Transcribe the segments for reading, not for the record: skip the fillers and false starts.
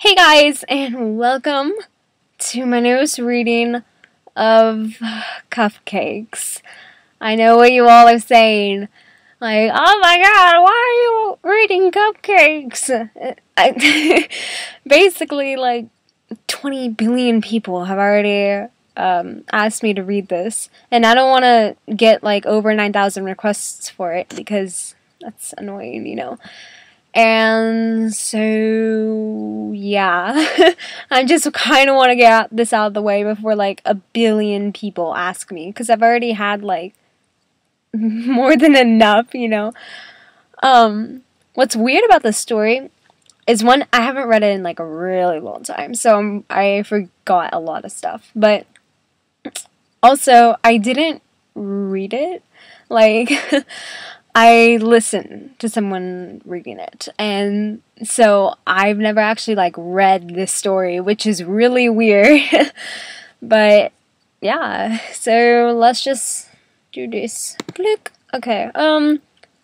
Hey guys, and welcome to my newest reading of Cupcakes. I know what you all are saying. Like, oh my god, why are you reading Cupcakes? Basically, like, 20 billion people have already asked me to read this. And I don't want to get, like, over 9,000 requests for it because that's annoying, you know. And so, yeah, I just kind of want to get this out of the way before, like, a billion people ask me, because I've already had, like, more than enough, you know. What's weird about this story is, one, I haven't read it in, like, a really long time, so I forgot a lot of stuff, but also, I didn't read it, like... I listened to someone reading it, and so I've never actually, like, read this story, which is really weird, but, yeah, so let's just do this. Click. Okay,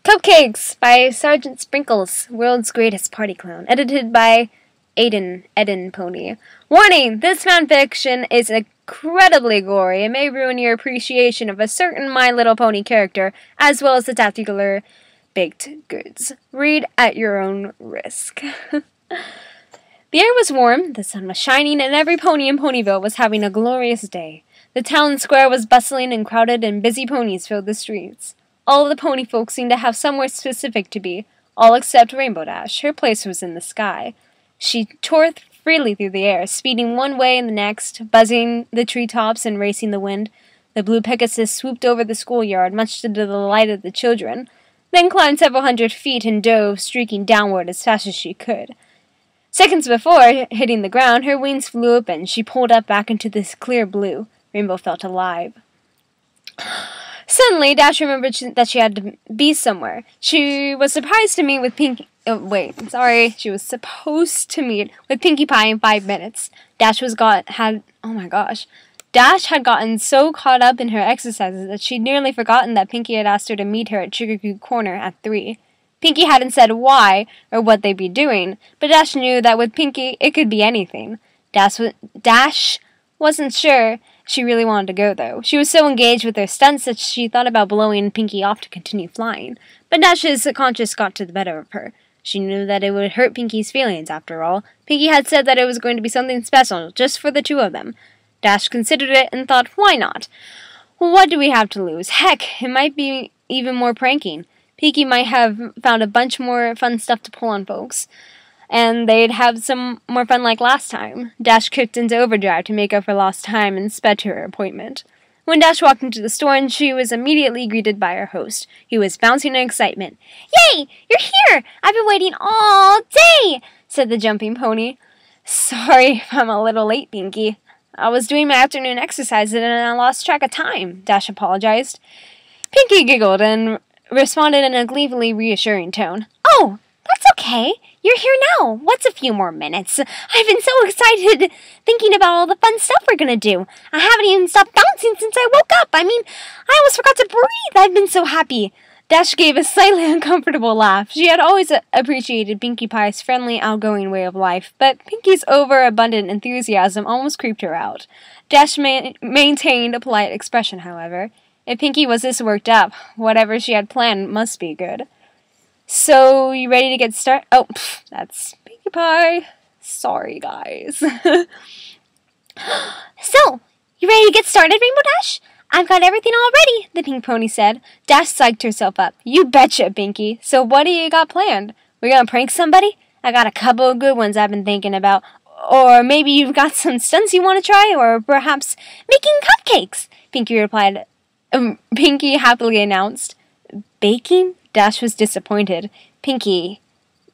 Cupcakes by Sergeant Sprinkles, World's Greatest Party Clown, edited by Eden Pony. Warning, this fanfiction is incredibly gory and may ruin your appreciation of a certain My Little Pony character, as well as the tactical baked goods. Read at your own risk. The air was warm, the sun was shining, and every pony in Ponyville was having a glorious day. The town square was bustling and crowded, and busy ponies filled the streets. All of the pony folk seemed to have somewhere specific to be, all except Rainbow Dash. Her place was in the sky. She tore freely through the air, speeding one way and the next, buzzing the treetops and racing the wind. The blue Pegasus swooped over the schoolyard, much to the delight of the children, then climbed several hundred feet and dove, streaking downward as fast as she could. Seconds before hitting the ground, her wings flew open. She pulled up back into this clear blue. Rainbow felt alive. Suddenly, Dash remembered that she had to be somewhere. She was surprised to meet with Pinkie... She was supposed to meet with Pinkie Pie in 5 minutes. Dash had gotten so caught up in her exercises that she'd nearly forgotten that Pinkie had asked her to meet her at Sugarcube Corner at 3. Pinkie hadn't said why or what they'd be doing, but Dash knew that with Pinkie, it could be anything. Dash wasn't sure she really wanted to go, though. She was so engaged with her stunts that she thought about blowing Pinkie off to continue flying. But Dash's conscience got to the better of her. She knew that it would hurt Pinkie's feelings, after all. Pinkie had said that it was going to be something special, just for the two of them. Dash considered it and thought, why not? Well, what do we have to lose? Heck, it might be even more pranking. Pinkie might have found a bunch more fun stuff to pull on folks, and they'd have some more fun like last time. Dash kicked into overdrive to make up for lost time and sped to her appointment. When Dash walked into the store, and she was immediately greeted by her host. He was bouncing in excitement. "Yay! You're here! I've been waiting all day!" said the jumping pony. "Sorry if I'm a little late, Pinkie. I was doing my afternoon exercises and I lost track of time," Dash apologized. Pinkie giggled and responded in a gleefully reassuring tone. "Oh, that's okay. You're here now. What's a few more minutes? I've been so excited thinking about all the fun stuff we're gonna do. I haven't even stopped bouncing since I woke up. I almost forgot to breathe. I've been so happy." Dash gave a slightly uncomfortable laugh. She had always appreciated Pinkie Pie's friendly, outgoing way of life, but Pinkie's overabundant enthusiasm almost creeped her out. Dash maintained a polite expression, however. If Pinkie was this worked up, whatever she had planned must be good. "So, you ready to get started?" Oh, that's Pinkie Pie. Sorry, guys. "So, you ready to get started, Rainbow Dash? I've got everything all ready," the pink pony said. Dash psyched herself up. "You betcha, Pinkie. So what do you got planned? We gonna prank somebody? I got a couple of good ones I've been thinking about. Or maybe you've got some stunts you want to try, or perhaps making cupcakes," Pinkie replied. Pinkie happily announced. "Baking?" Dash was disappointed. "Pinkie,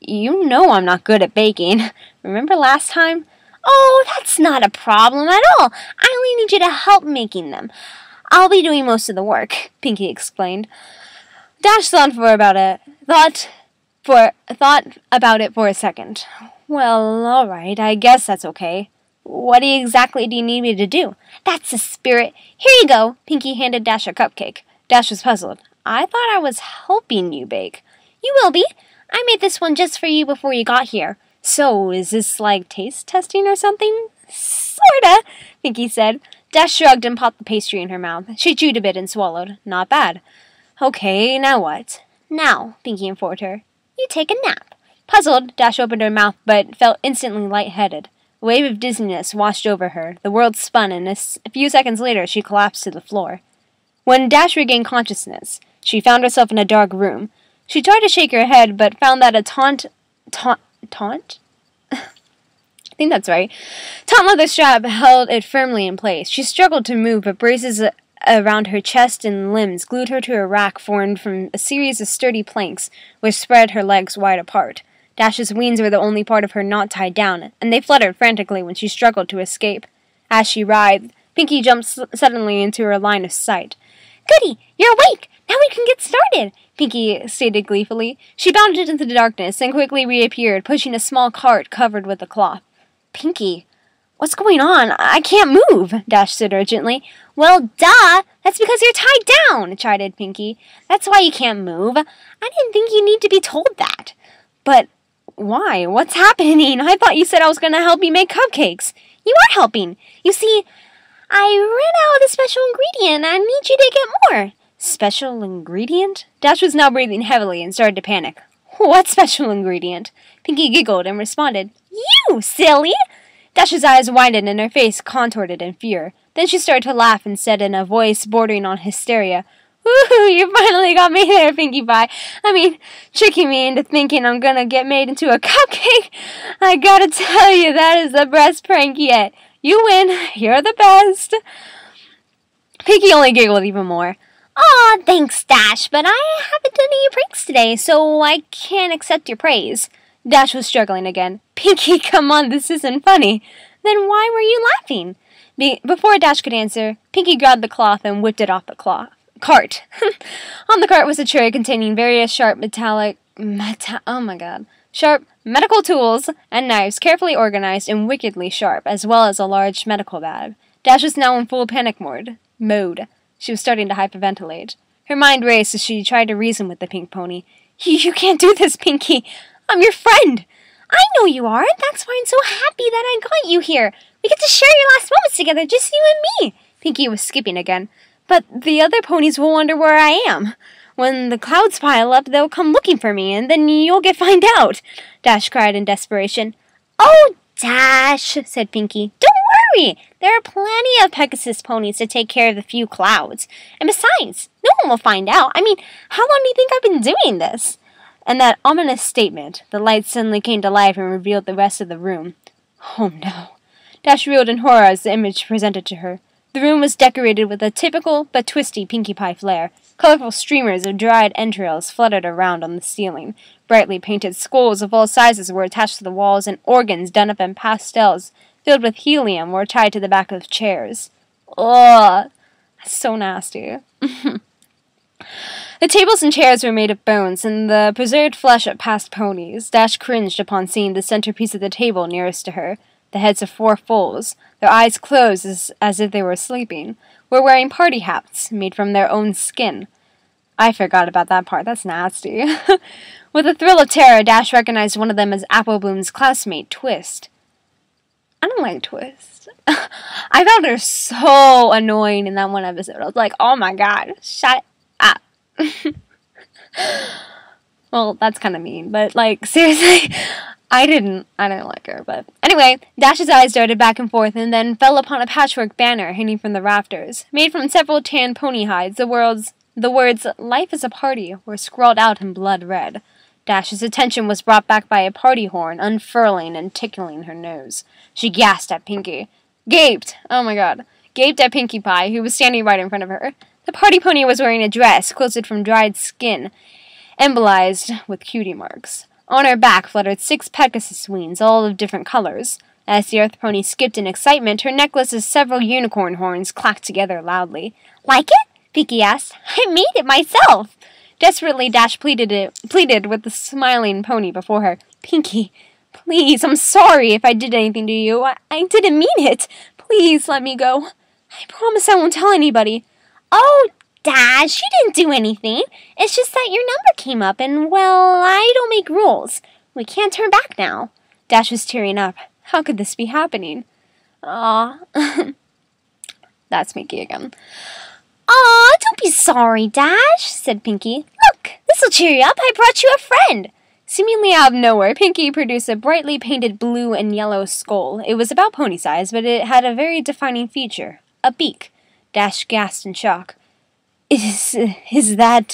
you know I'm not good at baking. Remember last time?" "Oh, that's not a problem at all. I only need you to help making them. I'll be doing most of the work," Pinkie explained. Dash thought about it for a second. "Well, all right, I guess that's okay. What exactly do you need me to do?" "That's the spirit. Here you go." Pinkie handed Dash a cupcake. Dash was puzzled. "I thought I was helping you bake." "You will be. I made this one just for you before you got here. So, is this like taste testing or something? Sorta, Pinkie said. Dash shrugged and popped the pastry in her mouth. She chewed a bit and swallowed. Not bad. Okay, now what? Now, Pinkie informed her, you take a nap. Puzzled, Dash opened her mouth but felt instantly lightheaded. A wave of dizziness washed over her. The world spun, and a few seconds later she collapsed to the floor. When Dash regained consciousness, she found herself in a dark room. She tried to shake her head, but found that a taunt? I think that's right. Taunt leather strap held it firmly in place. She struggled to move, but braces around her chest and limbs glued her to a rack formed from a series of sturdy planks, which spread her legs wide apart. Dash's wings were the only part of her not tied down, and they fluttered frantically when she struggled to escape. As she writhed, Pinkie jumped suddenly into her line of sight. Goody! You're awake! Now we can get started! Pinkie stated gleefully. She bounded into the darkness and quickly reappeared, pushing a small cart covered with a cloth. Pinkie, what's going on? I can't move, Dash said urgently. Well, duh! That's because you're tied down, chided Pinkie. That's why you can't move. I didn't think you need to be told that. But why? What's happening? I thought you said I was going to help you make cupcakes. You are helping. You see, I ran out of the special ingredient. I need you to get more. Special ingredient? Dash was now breathing heavily and started to panic. What special ingredient? Pinkie giggled and responded, You, silly! Dash's eyes widened and her face contorted in fear. Then she started to laugh and said in a voice bordering on hysteria, Woohoo, you finally got me there, Pinkie Pie. Tricking me into thinking I'm gonna get made into a cupcake. I gotta tell you, that is the best prank yet. You win. You're the best. Pinkie only giggled even more. Aw, thanks, Dash, but I haven't done any pranks today, so I can't accept your praise. Dash was struggling again. Pinkie, come on, this isn't funny. Then why were you laughing? Before Dash could answer, Pinkie grabbed the cloth and whipped it off the cart. On the cart was a tray containing various sharp sharp medical tools and knives carefully organized and wickedly sharp, as well as a large medical bag. Dash was now in full panic mode. She was starting to hyperventilate. Her mind raced as she tried to reason with the pink pony. You can't do this, Pinkie. I'm your friend. I know you are, and that's why I'm so happy that I got you here. We get to share your last moments together, just you and me. Pinkie was skipping again. But the other ponies will wonder where I am. When the clouds pile up, they'll come looking for me, and then you'll find out, Dash cried in desperation. Oh, Dash, said Pinkie. Don't worry. There are plenty of Pegasus ponies to take care of the few clouds. And besides, no one will find out. How long do you think I've been doing this? And that ominous statement, the lights suddenly came to life and revealed the rest of the room. Oh, no. Dash reeled in horror as the image presented to her. The room was decorated with a typical but twisty Pinkie Pie flair. Colorful streamers of dried entrails fluttered around on the ceiling. Brightly painted skulls of all sizes were attached to the walls, and organs done up in pastels filled with helium were tied to the back of chairs. Ugh! That's so nasty. The tables and chairs were made of bones, and the preserved flesh of past ponies. Dash cringed upon seeing the centerpiece of the table nearest to her. The heads of 4 foals, their eyes closed as if they were sleeping, were wearing party hats made from their own skin. I forgot about that part. That's nasty. With a thrill of terror, Dash recognized one of them as Apple Bloom's classmate, Twist. I don't like Twist. I found her so annoying in that one episode. I was like, oh my god, shut up. Well, that's kind of mean, but seriously, I didn't like her, but anyway, Dash's eyes darted back and forth and then fell upon a patchwork banner hanging from the rafters. Made from several tan pony hides, the words, Life is a Party, were scrawled out in blood red. Dash's attention was brought back by a party horn unfurling and tickling her nose. She gasped at Pinkie. Gaped at Pinkie Pie, who was standing right in front of her. The party pony was wearing a dress quilted from dried skin, embolized with cutie marks. On her back fluttered 6 Pegasus wings, all of different colors. As the earth pony skipped in excitement, her necklace of several unicorn horns clacked together loudly. Like it? Pinkie asked. I made it myself. Desperately, Dash pleaded with the smiling pony before her. Pinkie, please, I'm sorry if I did anything to you. I didn't mean it. Please let me go. I promise I won't tell anybody. Oh, Dash, you didn't do anything. It's just that your number came up, and, well, I don't make rules. We can't turn back now. Dash was tearing up. How could this be happening? Aw. That's Pinkie again. Aw, don't be sorry, Dash, said Pinkie. Look, this'll cheer you up. I brought you a friend. Seemingly out of nowhere, Pinkie produced a brightly painted blue and yellow skull. It was about pony size, but it had a very defining feature. A beak. Dash gasped in shock. Is that...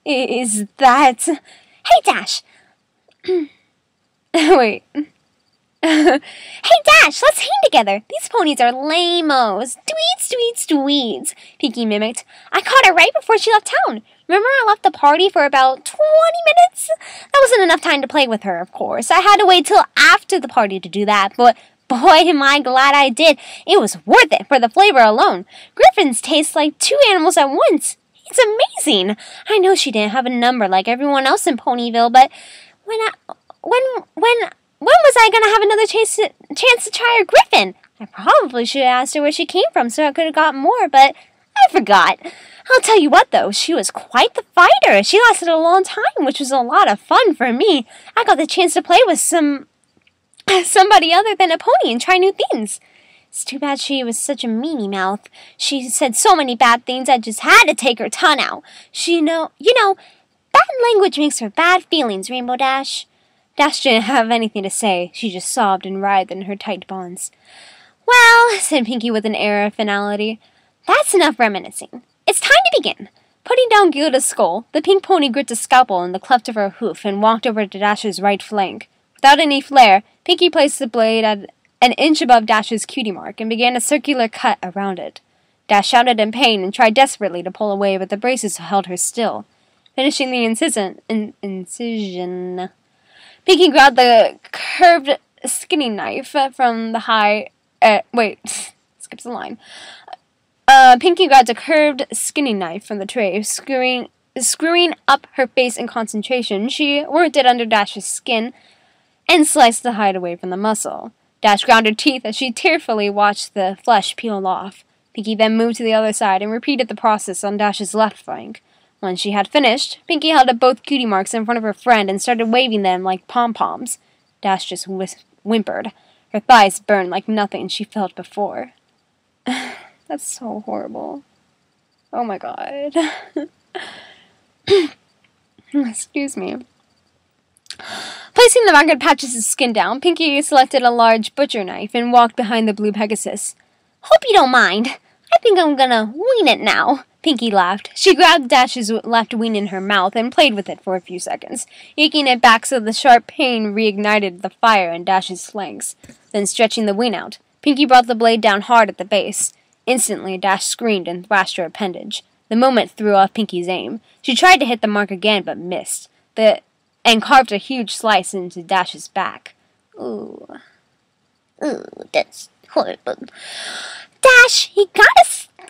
Hey, Dash! Wait. Hey, Dash, let's hang together. These ponies are lame-os. Dweeds, Pinkie mimicked. I caught her right before she left town. Remember I left the party for about 20 minutes? That wasn't enough time to play with her, of course. I had to wait till after the party to do that, but boy, am I glad I did. It was worth it for the flavor alone. Griffins taste like two animals at once. It's amazing. I know she didn't have a number like everyone else in Ponyville, but when was I going to have another chance to try her Griffin? I probably should have asked her where she came from so I could have got more, but I forgot. I'll tell you what, though, she was quite the fighter. She lasted a long time, which was a lot of fun for me. I got the chance to play with somebody other than a pony and try new things. It's too bad she was such a meanie mouth. She said so many bad things I just had to take her tongue out. You know, bad language makes for bad feelings, Rainbow Dash. Dash didn't have anything to say. She just sobbed and writhed in her tight bonds. Well, said Pinkie with an air of finality, that's enough reminiscing. It's time to begin. Putting down Gilda's skull, the pink pony gripped a scalpel in the cleft of her hoof and walked over to Dash's right flank. Without any flair, Pinkie placed the blade at an inch above Dash's cutie mark and began a circular cut around it. Dash shouted in pain and tried desperately to pull away, but the braces held her still. Finishing the incision, Pinkie grabbed the curved skinning knife from the high... skips the line. Pinkie grabbed a curved skinning knife from the tray, screwing up her face in concentration. She worked it under Dash's skin and sliced the hide away from the muscle. Dash ground her teeth as she tearfully watched the flesh peel off. Pinkie then moved to the other side and repeated the process on Dash's left flank. When she had finished, Pinkie held up both cutie marks in front of her friend and started waving them like pom-poms. Dash just whimpered. Her thighs burned like nothing she felt before. That's so horrible. Oh my god. Excuse me. Placing the ragged patches of skin down, Pinkie selected a large butcher knife and walked behind the blue Pegasus. Hope you don't mind. I think I'm gonna wean it now. Pinkie laughed. She grabbed Dash's left wing in her mouth and played with it for a few seconds, yanking it back so the sharp pain reignited the fire in Dash's flanks. Then stretching the wing out, Pinkie brought the blade down hard at the base. Instantly, Dash screamed and thrashed her appendage. The moment threw off Pinkie's aim. She tried to hit the mark again, but missed, and carved a huge slice into Dash's back. Ooh, that's horrible. Dash, you gotta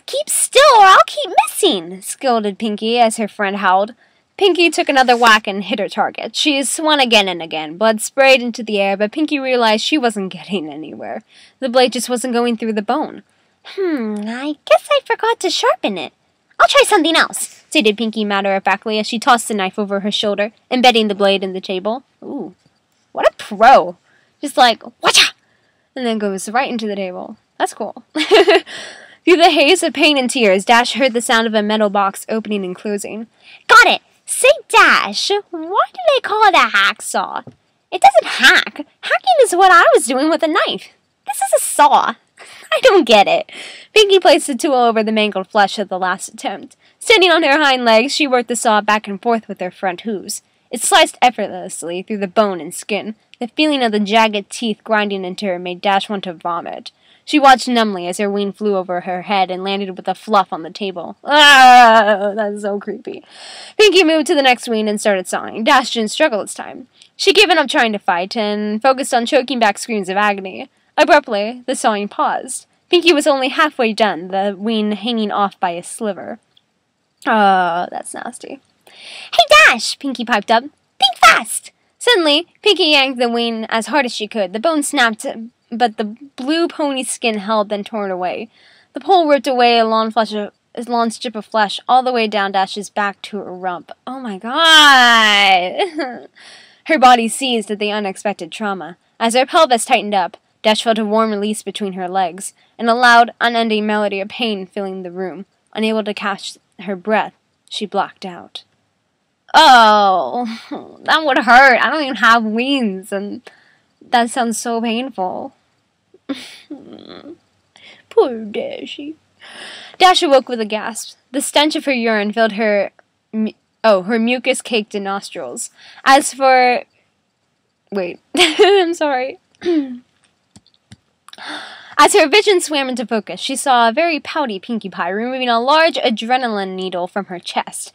keep still or I'll keep missing, scolded Pinkie as her friend howled. Pinkie took another whack and hit her target. She swung again and again. Blood sprayed into the air, but Pinkie realized she wasn't getting anywhere. The blade just wasn't going through the bone. I guess I forgot to sharpen it. I'll try something else, stated Pinkie matter-of-factly as she tossed the knife over her shoulder, embedding the blade in the table. Ooh, what a pro. Just like, whatcha, and then goes right into the table. That's cool. Through the haze of pain and tears, Dash heard the sound of a metal box opening and closing. Got it! Say, Dash, why do they call it a hacksaw? It doesn't hack. Hacking is what I was doing with a knife. This is a saw. I don't get it. Pinkie placed the tool over the mangled flesh of the last attempt. Standing on her hind legs, she worked the saw back and forth with her front hooves. It sliced effortlessly through the bone and skin. The feeling of the jagged teeth grinding into her made Dash want to vomit. She watched numbly as her wing flew over her head and landed with a fluff on the table. Ah, that's so creepy. Pinkie moved to the next wing and started sawing. Dash didn't struggle this time. She gave up trying to fight and focused on choking back screams of agony. Abruptly, the sawing paused. Pinkie was only halfway done, the wing hanging off by a sliver. That's nasty. Hey, Dash! Pinkie piped up. Think fast! Suddenly, Pinkie yanked the wing as hard as she could. The bone snapped, but the blue pony's skin held, then torn away. The pole ripped away a long strip of flesh all the way down Dash's back to her rump. Oh my god! Her body seized at the unexpected trauma. As her pelvis tightened up, Dash felt a warm release between her legs, and a loud, unending melody of pain filling the room. Unable to catch her breath, she blacked out. Oh, that would hurt. I don't even have wings, and that sounds so painful. Poor Dashy. Dash awoke with a gasp. The stench of her urine filled her mucus-caked nostrils. As for... Wait. I'm sorry. As her vision swam into focus, she saw a very pouty Pinkie Pie removing a large adrenaline needle from her chest.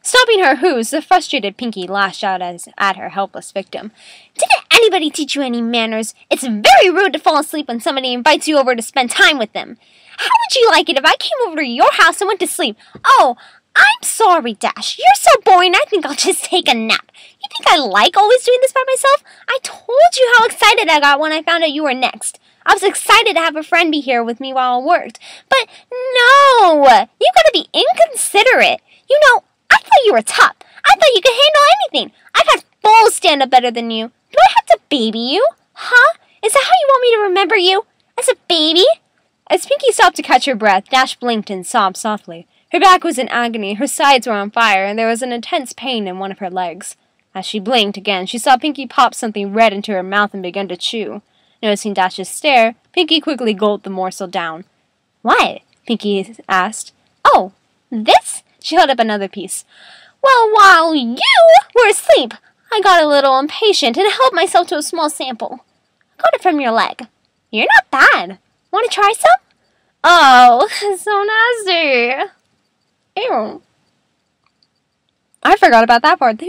Stopping her hooves, the frustrated Pinkie lashed out at her helpless victim. Didn't anybody teach you any manners? It's very rude to fall asleep when somebody invites you over to spend time with them. How would you like it if I came over to your house and went to sleep? Oh, I'm sorry, Dash. You're so boring, I think I'll just take a nap. You think I like always doing this by myself? I told you how excited I got when I found out you were next. I was excited to have a friend be here with me while I worked. But no! You gotta be inconsiderate. You know, I thought you were tough. I thought you could handle anything. I've had bulls stand up better than you. Do I have to baby you? Huh? Is that how you want me to remember you? As a baby? As Pinkie stopped to catch her breath, Dash blinked and sobbed softly. Her back was in agony, her sides were on fire, and there was an intense pain in one of her legs. As she blinked again, she saw Pinkie pop something red into her mouth and begin to chew. Noticing Dash's stare, Pinkie quickly gulped the morsel down. What? Pinkie asked. Oh, this? She held up another piece. Well, while you were asleep, I got a little impatient and helped myself to a small sample. I got it from your leg. You're not bad. Want to try some? Oh, so nasty. Ew. I forgot about that part.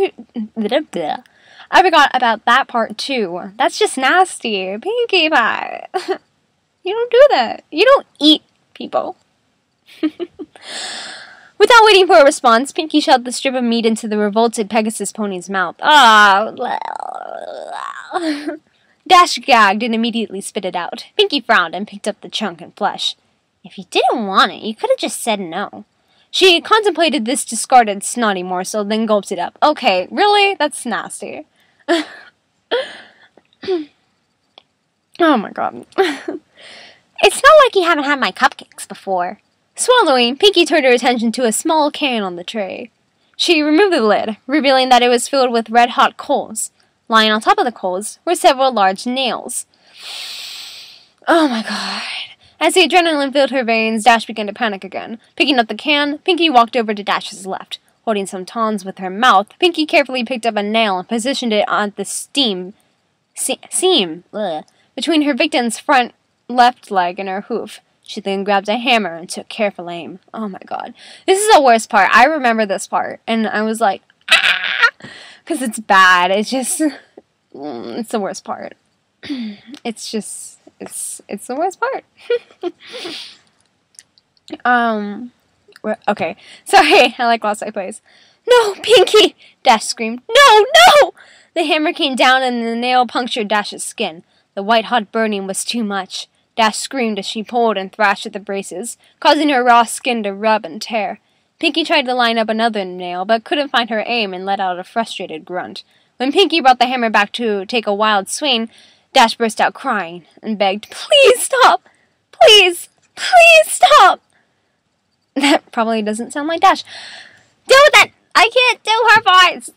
I forgot about that part too. That's just nasty. Pinkie Pie. You don't do that. You don't eat people. Without waiting for a response, Pinkie shoved the strip of meat into the revolted Pegasus pony's mouth. Dash gagged and immediately spit it out. Pinkie frowned and picked up the chunk and flesh. If you didn't want it, you could have just said no. She contemplated this discarded snotty morsel, then gulped it up. Okay, really? That's nasty. Oh my god. It's not like you haven't had my cupcakes before. Swallowing, Pinkie turned her attention to a small can on the tray. She removed the lid, revealing that it was filled with red-hot coals. Lying on top of the coals were several large nails. Oh my god. As the adrenaline filled her veins, Dash began to panic again. Picking up the can, Pinkie walked over to Dash's left. Holding some tongs with her mouth, Pinkie carefully picked up a nail and positioned it on the seam between her victim's front left leg and her hoof. She then grabbed a hammer and took careful aim. Oh my god. This is the worst part. I remember this part, and I was like, ah! Because it's bad. It's just, it's the worst part. It's just, it's the worst part. Okay. Sorry, I lost my place. No, Pinkie! Dash screamed. No, no! The hammer came down and the nail punctured Dash's skin. The white-hot burning was too much. Dash screamed as she pulled and thrashed at the braces, causing her raw skin to rub and tear. Pinkie tried to line up another nail, but couldn't find her aim and let out a frustrated grunt. When Pinkie brought the hammer back to take a wild swing, Dash burst out crying and begged, Please stop! Please! Please stop! That probably doesn't sound like Dash. Deal with it! I can't do her voice!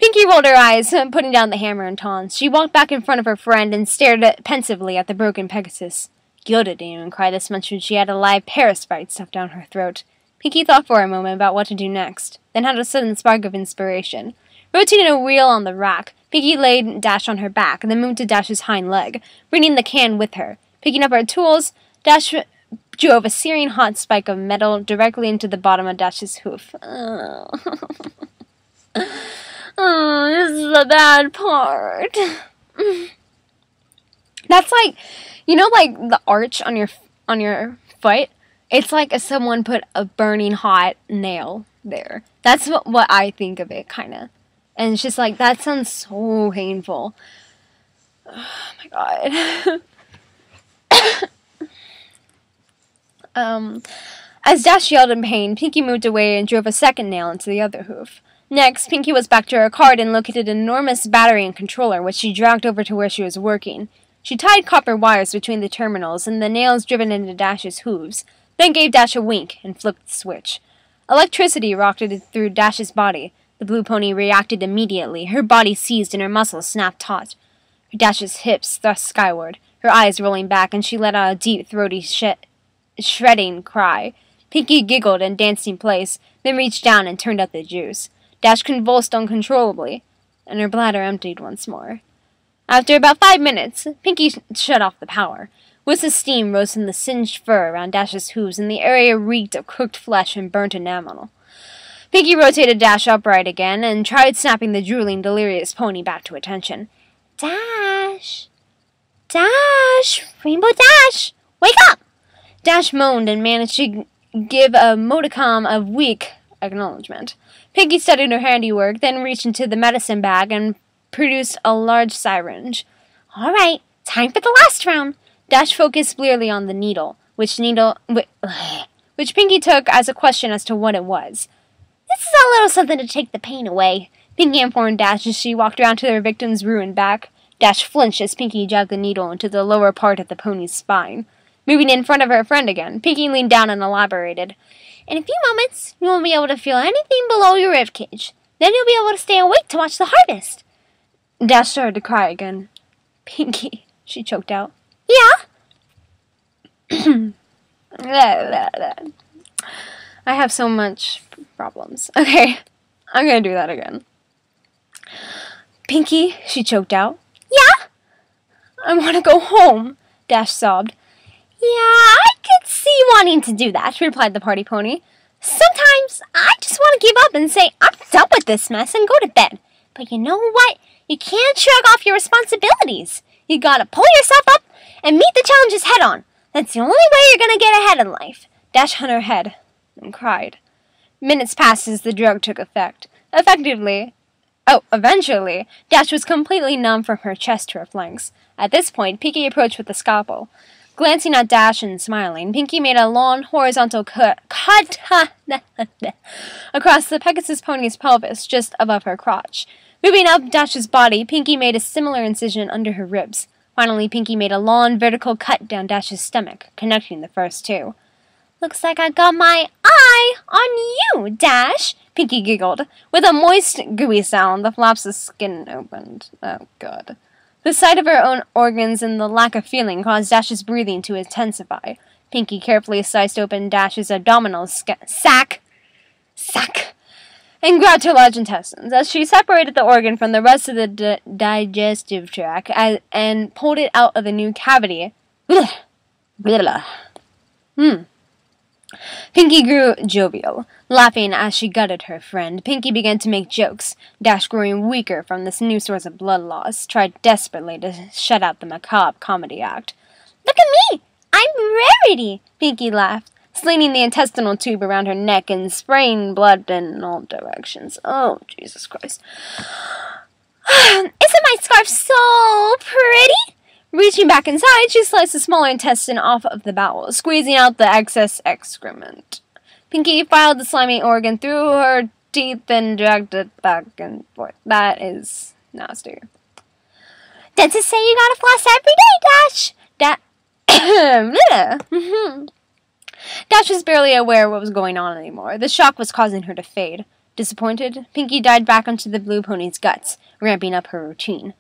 Pinkie rolled her eyes, putting down the hammer and tongs. She walked back in front of her friend and stared pensively at the broken Pegasus. Gilda didn't even cry this much when she had a live parasite stuffed down her throat. Pinkie thought for a moment about what to do next, then had a sudden spark of inspiration. Rotating a wheel on the rack, Pinkie laid Dash on her back and then moved to Dash's hind leg, bringing the can with her. Picking up her tools, Dash drove a searing hot spike of metal directly into the bottom of Dash's hoof. Oh. Oh, this is the bad part. That's like, you know, like the arch on your foot? It's like if someone put a burning hot nail there. That's what I think of it, kind of. And it's just like, that sounds so painful. Oh my god. As Dash yelled in pain, Pinkie moved away and drove a second nail into the other hoof. Next, Pinkie was back to her cart and located an enormous battery and controller, which she dragged over to where she was working. She tied copper wires between the terminals and the nails driven into Dash's hooves, then gave Dash a wink and flipped the switch. Electricity rocketed through Dash's body. The blue pony reacted immediately. Her body seized and her muscles snapped taut. Dash's hips thrust skyward, her eyes rolling back, and she let out a deep, throaty, shredding cry. Pinkie giggled and danced in place, then reached down and turned up the juice. Dash convulsed uncontrollably, and her bladder emptied once more. After about 5 minutes, Pinkie shut off the power. Wisps of steam rose from the singed fur around Dash's hooves, and the area reeked of cooked flesh and burnt enamel. Pinkie rotated Dash upright again and tried snapping the drooling, delirious pony back to attention. Dash! Dash! Rainbow Dash! Wake up! Dash moaned and managed to give a modicum of weak acknowledgement. Pinkie studied her handiwork, then reached into the medicine bag and produced a large syringe. All right, time for the last round. Dash focused blearily on the needle, which Pinkie took as a question as to what it was. This is a little something to take the pain away, Pinkie informed Dash as she walked around to their victim's ruined back. Dash flinched as Pinkie jabbed the needle into the lower part of the pony's spine. Moving in front of her friend again, Pinkie leaned down and elaborated. In a few moments, you won't be able to feel anything below your ribcage. Then you'll be able to stay awake to watch the harvest. Dash started to cry again. Pinkie, she choked out. Yeah? I have so much problems. Okay, I'm gonna do that again. Pinkie, she choked out. Yeah? I want to go home, Dash sobbed. Yeah, I could see you wanting to do that, replied the party pony. Sometimes I just want to give up and say, I'm done with this mess and go to bed. But you know what? You can't shrug off your responsibilities. You gotta pull yourself up and meet the challenges head on. That's the only way you're gonna get ahead in life. Dash hung her head and cried. Minutes passed as the drug took effect. Eventually, Dash was completely numb from her chest to her flanks. At this point, Pinkie approached with the scalpel. Glancing at Dash and smiling, Pinkie made a long horizontal cut across the Pegasus pony's pelvis just above her crotch. Moving up Dash's body, Pinkie made a similar incision under her ribs. Finally, Pinkie made a long vertical cut down Dash's stomach, connecting the first two. Looks like I got my eye on you, Dash, Pinkie giggled. With a moist, gooey sound, the flaps of skin opened. Oh, God. The sight of her own organs and the lack of feeling caused Dash's breathing to intensify. Pinkie carefully sliced open Dash's abdominal sac, and grabbed her large intestines. As she separated the organ from the rest of the digestive tract and pulled it out of the new cavity. Pinkie grew jovial, laughing as she gutted her friend. Pinkie began to make jokes. Dash, growing weaker from this new source of blood loss, tried desperately to shut out the macabre comedy act. Look at me! I'm Rarity! Pinkie laughed, slinging the intestinal tube around her neck and spraying blood in all directions. Oh, Jesus Christ. Isn't my scarf so pretty? Reaching back inside, she sliced the smaller intestine off of the bowel, squeezing out the excess excrement. Pinkie filed the slimy organ through her teeth and dragged it back and forth. That is nasty. Dentists say you gotta floss every day, Dash! Dash was barely aware of what was going on anymore. The shock was causing her to fade. Disappointed, Pinkie dived back onto the blue pony's guts, ramping up her routine.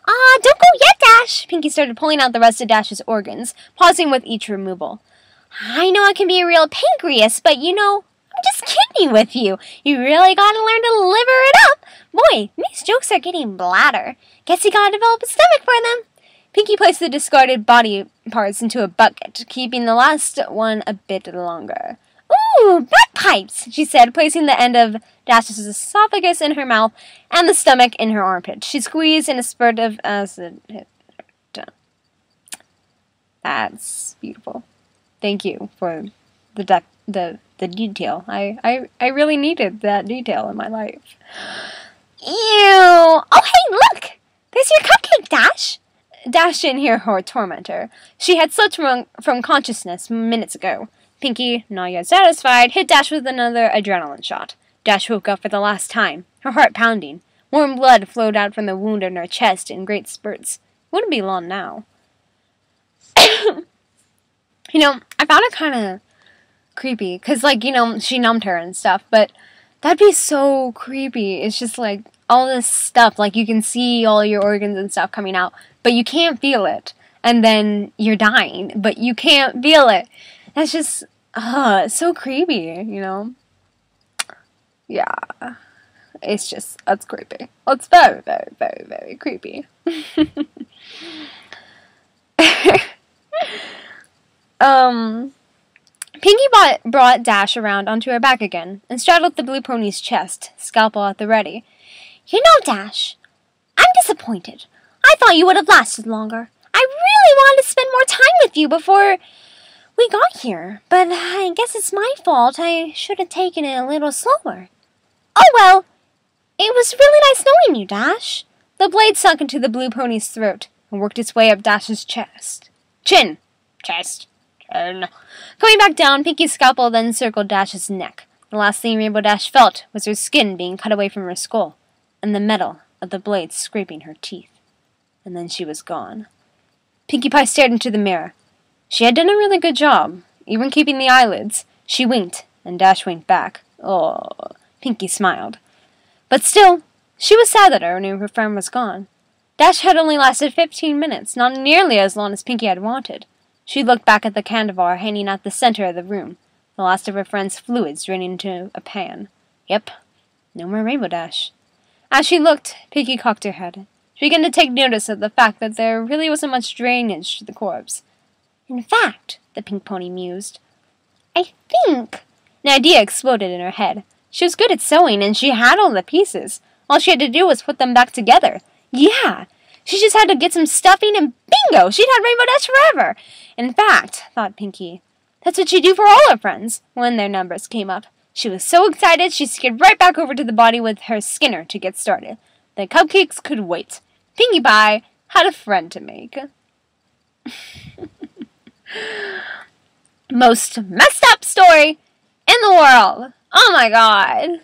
Don't go yet, Dash! Pinkie started pulling out the rest of Dash's organs, pausing with each removal. I know I can be a real pancreas, but you know, I'm just kidding with you. You really gotta learn to liver it up. Boy, these jokes are getting bladder. Guess you gotta develop a stomach for them. Pinkie placed the discarded body parts into a bucket, keeping the last one a bit longer. Ooh, bagpipes, she said, placing the end of Dash's esophagus in her mouth and the stomach in her armpit. She squeezed and a spurt of acid hit her tongue. That's beautiful. Thank you for the detail. I really needed that detail in my life. Ew! Oh, hey, look! There's your cupcake, Dash! Dash didn't hear her tormentor. She had slipped from consciousness minutes ago. Pinkie, not yet satisfied, hit Dash with another adrenaline shot. Dash woke up for the last time, her heart pounding. Warm blood flowed out from the wound in her chest in great spurts. It wouldn't be long now. I found it kind of creepy, because, she numbed her and stuff, but that'd be so creepy. It's just, all this stuff, you can see all your organs and stuff coming out, but you can't feel it, and then you're dying, but you can't feel it. That's just, it's so creepy, Yeah. That's creepy. It's very, very, very, very creepy. Pinkie brought Dash around onto her back again and straddled the blue pony's chest, scalpel at the ready. You know, Dash, I'm disappointed. I thought you would have lasted longer. I really wanted to spend more time with you before we got here, but I guess it's my fault. I should have taken it a little slower. Oh well, it was really nice knowing you, Dash. The blade sunk into the blue pony's throat and worked its way up Dash's chest. Chin. Chest. Chin. Coming back down, Pinkie's scalpel then circled Dash's neck. The last thing Rainbow Dash felt was her skin being cut away from her skull, and the metal of the blade scraping her teeth. And then she was gone. Pinkie Pie stared into the mirror. She had done a really good job, even keeping the eyelids. She winked, and Dash winked back. Oh, Pinkie smiled. But still, she was sad that her friend was gone. Dash had only lasted 15 minutes, not nearly as long as Pinkie had wanted. She looked back at the candelabra hanging at the center of the room, the last of her friend's fluids draining into a pan. Yep, no more Rainbow Dash. As she looked, Pinkie cocked her head. She began to take notice of the fact that there really wasn't much drainage to the corpse. In fact, the pink pony mused, I think... An idea exploded in her head. She was good at sewing, and she had all the pieces. All she had to do was put them back together. Yeah, she just had to get some stuffing, and bingo, she'd had Rainbow Dash forever. In fact, thought Pinkie, that's what she'd do for all her friends when their numbers came up. She was so excited, she skipped right back over to the body with her Skinner to get started. The Cupcakes could wait. Pinkie Pie had a friend to make. Most messed up story in the world. Oh my god.